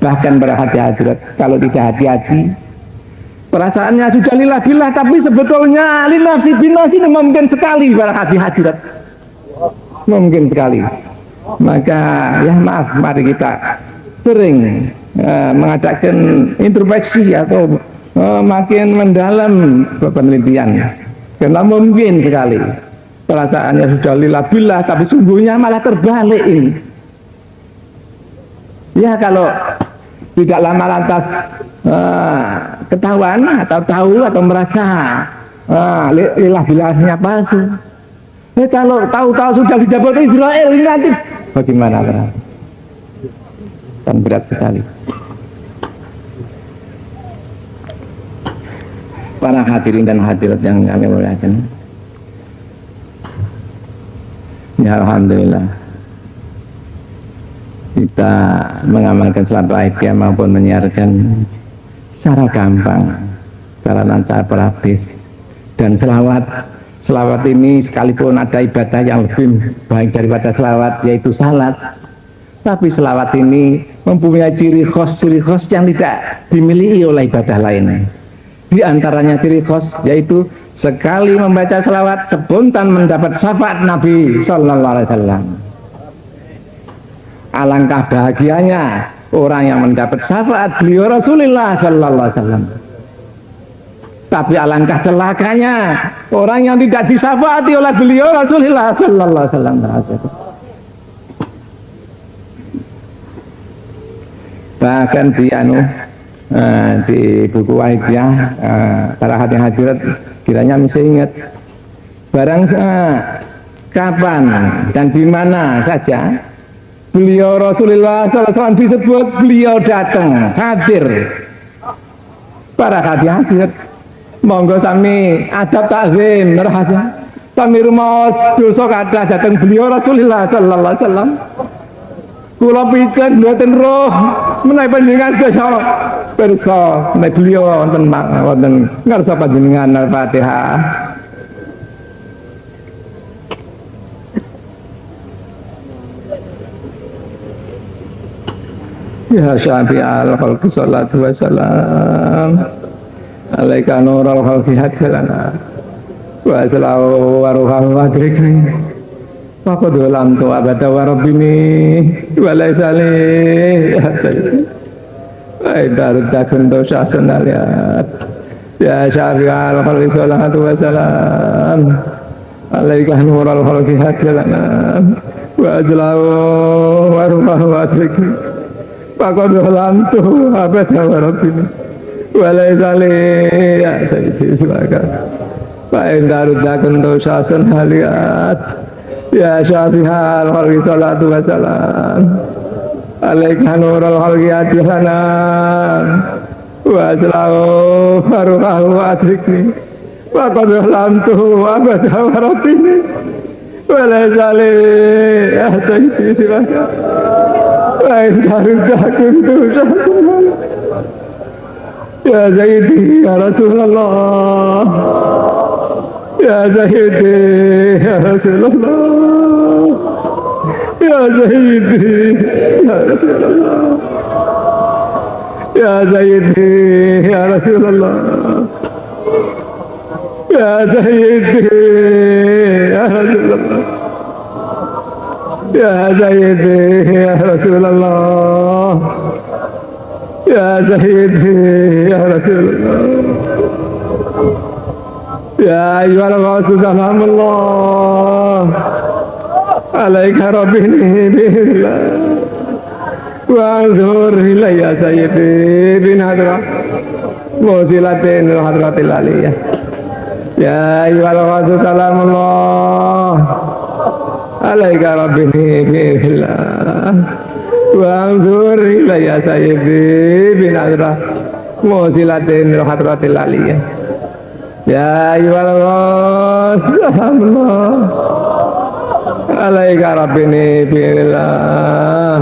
Bahkan para hadirat kalau tidak hati-hati, perasaannya sudah lillah-billah, tapi sebetulnya linafsi binafsi ini mungkin sekali para hadirat, mungkin sekali. Maka ya maaf, mari kita sering mengadakan introspeksi atau makin mendalam penelitian, karena mungkin sekali perasaannya sudah lillah-billah, tapi sungguhnya malah terbalik ini. Ya kalau tidak lama lantas ketahuan atau tahu atau merasa lillah-billahnya palsu. Kalau tahu-tahu sudah dijabut Israel ini nanti bagaimana? Dan berat sekali. Para hadirin dan hadirat yang kami muliakan, ya alhamdulillah kita mengamalkan salat Aisyah maupun menyiarkan secara gampang, secara lancar praktis. Dan selawat ini sekalipun ada ibadah yang lebih baik daripada selawat, yaitu salat, tapi selawat ini mempunyai ciri khas yang tidak dimiliki oleh ibadah lainnya. Di antaranya ciri khas yaitu sekali membaca selawat spontan mendapat syafaat Nabi Sallallahu Alaihi Wasallam. Alangkah bahagianya orang yang mendapat syafaat beliau Rasulullah Sallallahu Alaihi Wasallam. Tapi alangkah celakanya orang yang tidak disyafaati oleh beliau Rasulullah Sallallahu Alaihi Wasallam. Bahkan di buku Aisyah, para hadirat kiranya mesti ingat, barang kapan dan di mana saja beliau Rasulullah SAW disebut beliau datang hadir, para hadirat monggo sami adab takzim rahasia sami rumaos dosa kathah datang beliau Rasulullah sallallahu alaihi wasallam. Kula pijen mboten roh menawi panjenengan sedaya pirsa menawi beliau wonten ngarsa panjenengan Al-Fatihah. Ya syafi'al khalqi salatu wa salam alaika nurul khalqi hadlana wa salahu wa ruhahu wa drikri faqad lam tu abada wa rabbini wa laisali ya sayyidi ay darudakun dosa sunaliyat ya syafi'al khalqi salatu wa salam alaika nurul khalqi hadlana wa salahu wa ruhahu wa drikri Pakon dalam tuh apa sama Rabbini walai salih ya sayyidi silakan Pak Darudakun dosa sunhaliat ya syafihal khalqi salatu wassalam alaika nurul khalqi adhanan wa salahu faruhahu adrikni Pakon dalam tuh apa sama Rabbini walai salih ya sayyidi silakan Ya Sayyidi ya Rasulullah Ya Sayyidi ya Rasulullah Ya Sayyidi ya Rasulullah Ya Sayyidi ya Rasulullah Ya Sayyidi ya Rasulullah Ya Sayyidi ya Rasulullah Ya Sayyidi ya Rasulullah Ya ayyuhal rasul salamullah alaika rabbini billah wa anzur ilayya sayyidi bin hadra musilatin hadratil aliyah Ya ayyuhal rasul salamullah alaika rabbini billah wa anzur ilayya sayyidi bin hadra musilatin hadratil aliyah ya ayyuhal rasulullah alaika rabbini billah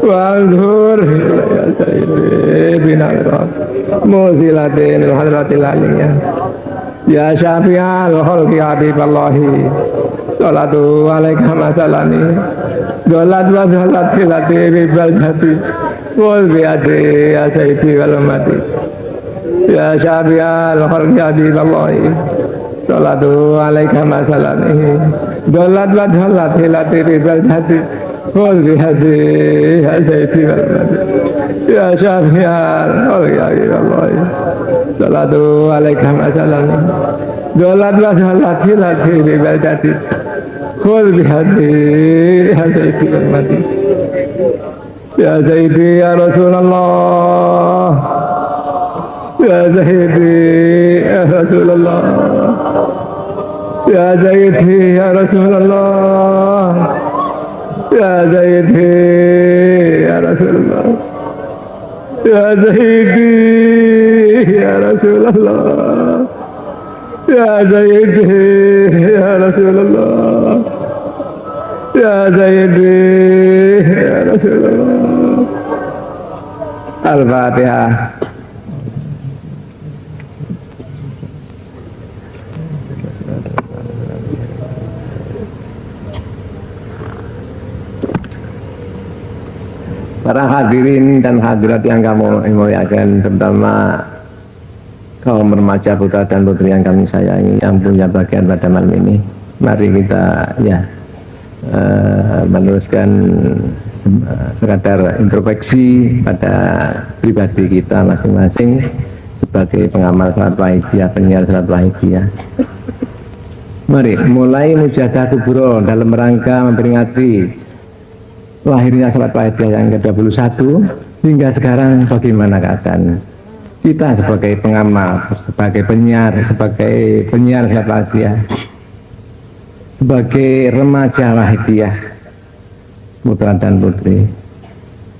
wa anzur ilayya sayyidi bin hadra musilatin hadratil aliyah ya syafi'al khalqi habiballahi salatu alaika masalani dolat wa dolat filati ribal jati Qul bi'adi ya sayyidi wal mati ya syafi'al khalqi adillahi salatu alaika masalamihi dolat wa dolat hilati rizal hati Qul bi'adi ya sayyidi wal mati ya syafi'al khalqi adillahi salatu alaika masalamihi dolat wa dolat hilati rizal hati Qul bi'adi ya sayyidi wal mati Ya Sayyidi ya Rasulullah Ya Sayyidi ya Rasulullah Ya Sayyidi ya Rasulullah Ya Sayyidi ya Rasulullah Ya Sayyidi ya Rasulullah Ya Sayyidi ya Rasulullah Ya Sayyidi ya Rasulullah Al-Fatihah. Para hadirin dan hadirat yang kami muliakan, terutama kaum remaja putra dan putri yang kami sayangi, yang punya bagian pada malam ini, mari kita meneruskan sekadar introspeksi pada pribadi kita masing-masing sebagai pengamal salat wahidiyah, penyiar salat wahidiyah. Mari mulai mujahadah kubro dalam rangka memperingati lahirnya salat wahidiyah yang ke-21 hingga sekarang. Bagaimana keadaan kita sebagai pengamal, sebagai penyiar salat wahidiyah, sebagai remaja wahidiyah putra dan putri,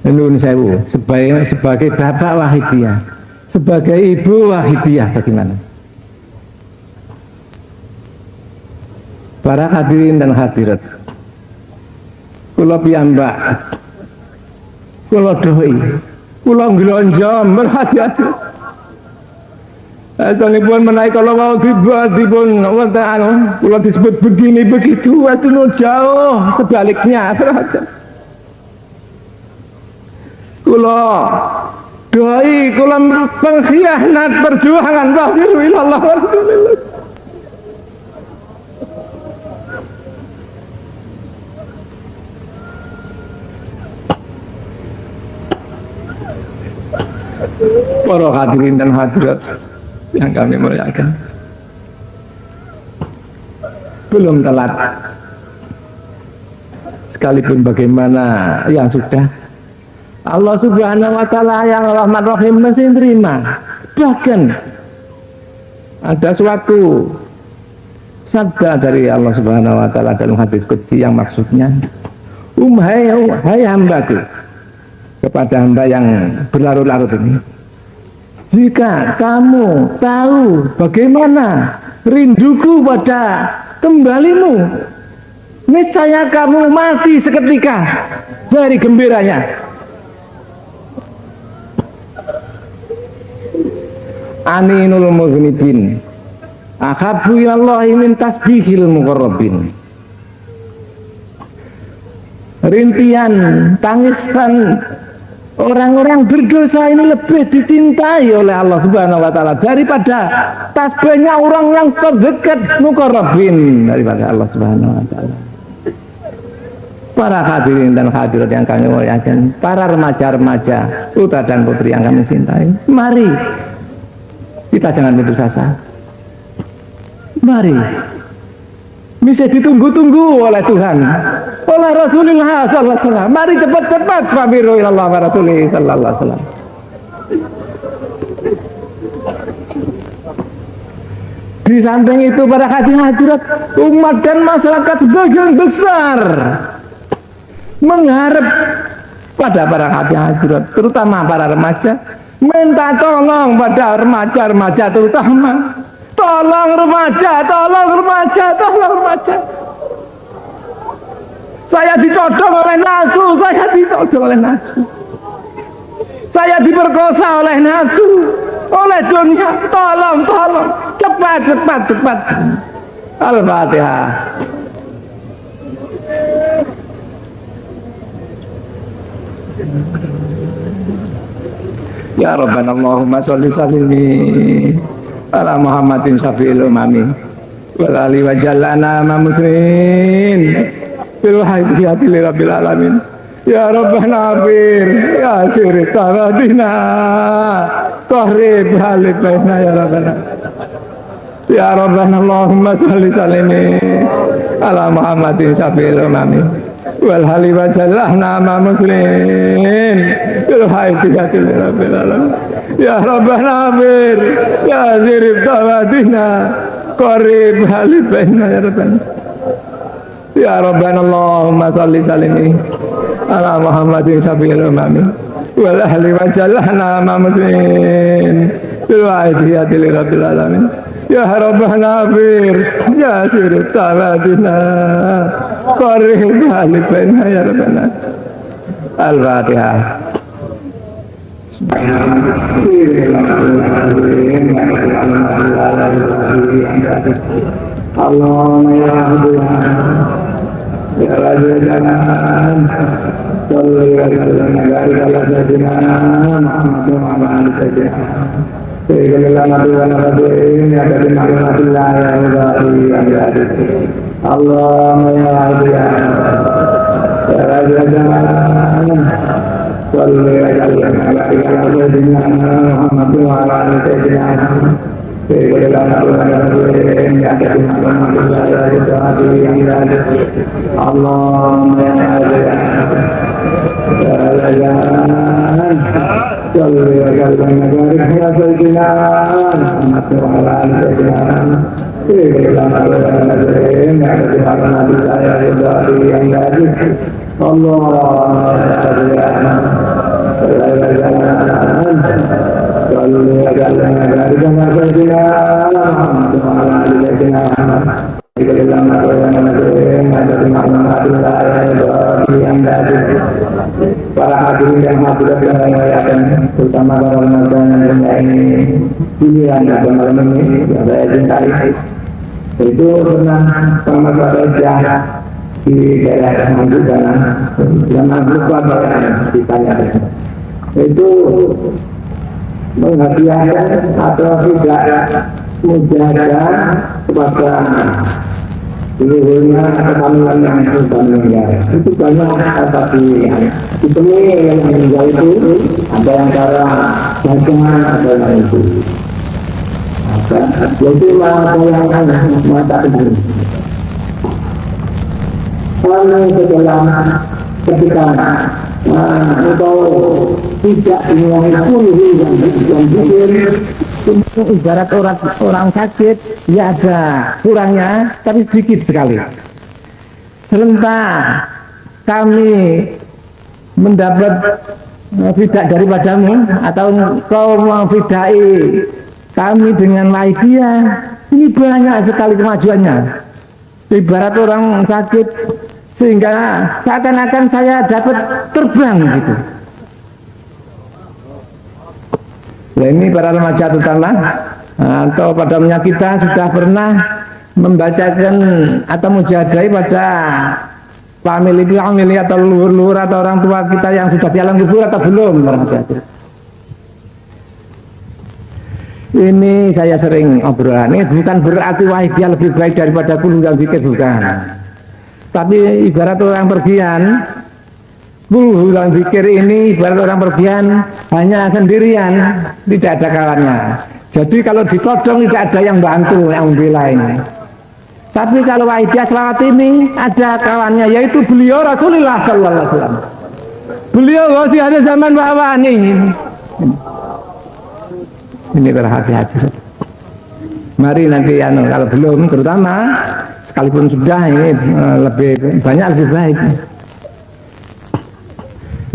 Nun sewu, sebagai bapak wahidiyah, sebagai ibu wahidiyah, bagaimana? Para hadirin dan hadirat, kula piyambak, kula doi, kula nglonjo merhati-hati. Asalipun menaik kalau mau dipun wonten kula disebut begini begitu, itu jauh sebaliknya. Kula doi, kula pengkhianat perjuangan wafiru ilallah rasulillah. Para hadirin dan hadirat yang kami muliakan, belum telat, sekalipun bagaimana yang sudah Allah Subhanahu wa Ta'ala yang rahmat rahim masih terima. Bahkan ada suatu sabda dari Allah Subhanahu wa Ta'ala dalam hadis qudsi yang maksudnya, hai hambaku, kepada hamba yang berlarut-larut ini, jika kamu tahu bagaimana rinduku pada kembalimu, niscaya kamu mati seketika dari gembiranya. Aninul mughnibin akhabu ilallahi min tasbihil muqarrabin. Rintian tangisan orang-orang berdosa ini lebih dicintai oleh Allah Subhanahu wa Ta'ala daripada tasbihnya orang yang terdekat muqarrabin daripada Allah Subhanahu wa Ta'ala. Para hadirin dan hadirat yang kami muliakan, para remaja-remaja, putra dan putri yang kami cintai, mari kita jangan putus asa. Mari, bisa ditunggu-tunggu oleh Tuhan, oleh Rasulullah sallallahu alaihi wasallam. Mari cepat-cepat fabiru ilallah wa rasulih sallallahu alaihi wasallam. Di samping itu para hadirat umat dan masyarakat sebagian besar mengharap pada para hadirat, terutama para remaja, minta tolong pada remaja-remaja terutama, tolong remaja, tolong remaja, tolong remaja. Saya ditodong oleh nafsu, saya ditodong oleh nafsu, saya diperkosa oleh nafsu, oleh dunia. Tolong, tolong, cepat, cepat, cepat. Al-Fatihah. Ya Rabbana Allahumma sholli salli ala Muhammadin syafi'il umami wal ali wa jallana ma muslimin bil hayyati li rabbil alamin. Ya Rabbana bir ya sir tawadina tahrib halibaina ya Rabbana. Ya Rabbana Allahumma sholli salli ala Muhammadin syafi'il umami wal hali wa jallana ma muslimin bil hayyati li rabbil alamin. Ya Rabbana bir ya sir tawadina qarib halibaina ya Rabbana. Ya Rabbana Allahumma sholli salli ala Muhammadin syafi'il umami wal ahli wa jallana ma muslimin bil hayyati li rabbil alamin. Ya Rabbana bir ya sir tawadina qarib halibaina ya Rabbana. Al-Fatihah. Allahumma ya Allah ya Raja Jalan Salli wa sallam ala sayyidina Muhammad wa ala alihi sayyidina Sayyidina Nabi wa Nabiyin ya Nabi Muhammadillah ya Rabbi Allahumma ya Allah ya Raja Jalan Salli wa sallam ala sayyidina Muhammad wa ala alihi sayyidina Sayyidina Nabi wa Nabiyin ya Nabi Muhammadillah ya Rabbi Allahumma ya Allah ya Jalan Salli wa sallam ala sayyidina Muhammad wa ala alihi sayyidina Sayyidina Nabi wa Nabiyin ya Nabi Muhammadillah ya Rabbi Allahumma ya Allah ya Jalan Salli wa sallam ala sayyidina Muhammad wa ala alihi sayyidina para hadirin dan hadirat yang memuliakan, terutama para remaja yang menyayangi pilihan pada malam ini yang saya cintai. Itu pernah sama saya di daerah Mandu dan lupa ditanya. Itu menghadiahkan atau tidak menjaga kepada leluhurnya kepanilan yang sudah meninggal. Itu banyak kata pilihan. Ditemui yang meninggal itu ada yang cara dagangan, ada yang itu. Jadi ada yang mata itu. Kalau setelah ketika engkau tidak mengulangi yang pikir ibarat orang sakit ya ada kurangnya tapi sedikit sekali. Sementara kami mendapat fidah daripadamu atau kau memfidai kami dengan laikia, ini banyak sekali kemajuannya. Ibarat orang sakit sehingga seakan-akan saya dapat terbang gitu. Nah, ini para remaja terutama atau pada kita sudah pernah membacakan atau mujadai pada famili atau luhur-luhur atau orang tua kita yang sudah di alam kubur atau belum? Ini saya sering obrolan, ini bukan berarti wah dia lebih baik daripada kulung yang zikir, bukan. Tapi ibarat orang pergian, bulan zikir ini ibarat orang pergian hanya sendirian, tidak ada kawannya. Jadi kalau ditodong tidak ada yang bantu, yang membela ini. Tapi kalau waidia selawat ini ada kawannya, yaitu beliau Rasulullah Sallallahu Alaihi Wasallam. Beliau masih ada zaman bawah ini. Ini berhati-hati. Mari nanti kalau belum, terutama sekalipun sudah ini lebih banyak lebih baik.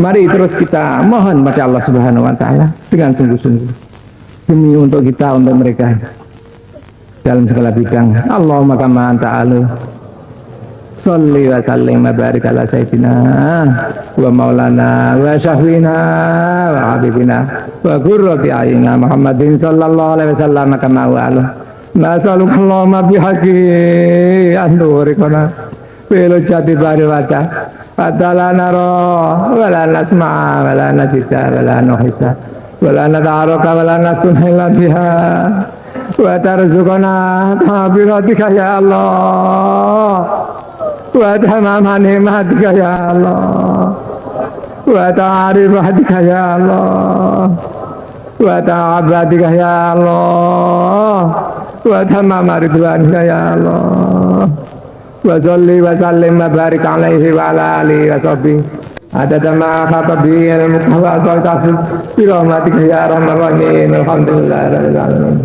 Mari terus kita mohon pada Allah Subhanahu Wa Taala dengan sungguh-sungguh demi untuk kita, untuk mereka dalam segala bidang. Allahumma kama anta alu sholli wa sallim wa barik ala sayyidina wa maulana wa syahwina wa habibina wa qurrati a'yunina Muhammadin sallallahu alaihi wasallam kama wa ala nasaluk Allahumma bihaqi an nurikana fil jati bari wajah hatta la nara wa la nasma'a wa la najida wa la nuhisa wa la nadaraka wa la nasunhila biha wa tarzuqana tabiratika ya Allah wa tamama ni'matika ya Allah wa ta'rifatika ya Allah wa ta'abadika ya Allah wa tamama ridwanika ya Allah wa salli wa sallim wa barik alaihi wa ala alihi wa sahbihi adada ma khatabi al-muqawwa wa tasbih bi rahmatika ya arhamar rahimin alhamdulillah rabbil alamin.